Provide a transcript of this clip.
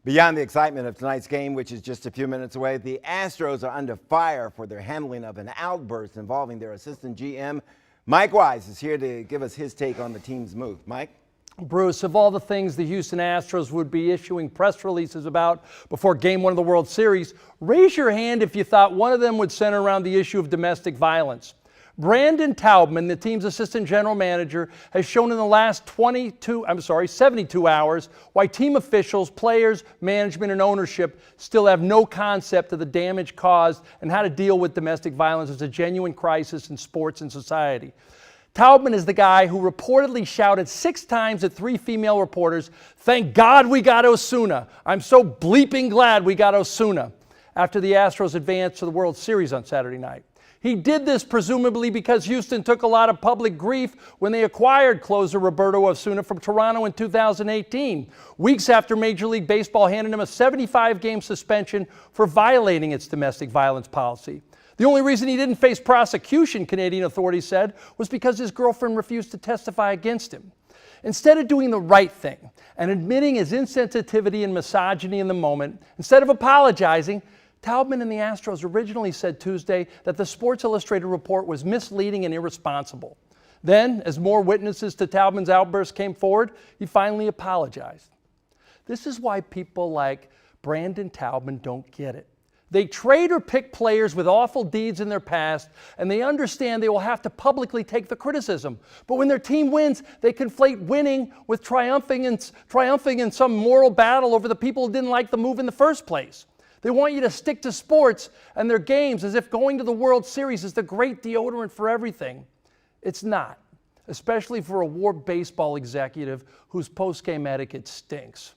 Beyond the excitement of tonight's game, which is just a few minutes away, the Astros are under fire for their handling of an outburst involving their assistant GM. Mike Wise is here to give us his take on the team's move. Mike? Bruce, of all the things the Houston Astros would be issuing press releases about before Game 1 of the World Series, raise your hand if you thought one of them would center around the issue of domestic violence. Brandon Taubman, the team's assistant general manager, has shown in the last 72 hours why team officials, players, management, and ownership still have no concept of the damage caused and how to deal with domestic violence as a genuine crisis in sports and society. Taubman is the guy who reportedly shouted 6 times at 3 female reporters, "Thank God we got Osuna. I'm so bleeping glad we got Osuna," after the Astros advanced to the World Series on Saturday night. He did this presumably because Houston took a lot of public grief when they acquired closer Roberto Osuna from Toronto in 2018, weeks after Major League Baseball handed him a 75-game suspension for violating its domestic violence policy. The only reason he didn't face prosecution, Canadian authorities said, was because his girlfriend refused to testify against him. Instead of doing the right thing and admitting his insensitivity and misogyny in the moment, instead of apologizing, Taubman and the Astros originally said Tuesday that the Sports Illustrated report was misleading and irresponsible. Then, as more witnesses to Taubman's outburst came forward, he finally apologized. This is why people like Brandon Taubman don't get it. They trade or pick players with awful deeds in their past, and they understand they will have to publicly take the criticism. But when their team wins, they conflate winning with triumphing in some moral battle over the people who didn't like the move in the first place. They want you to stick to sports and their games as if going to the World Series is the great deodorant for everything. It's not, especially for a warped baseball executive whose post-game etiquette stinks.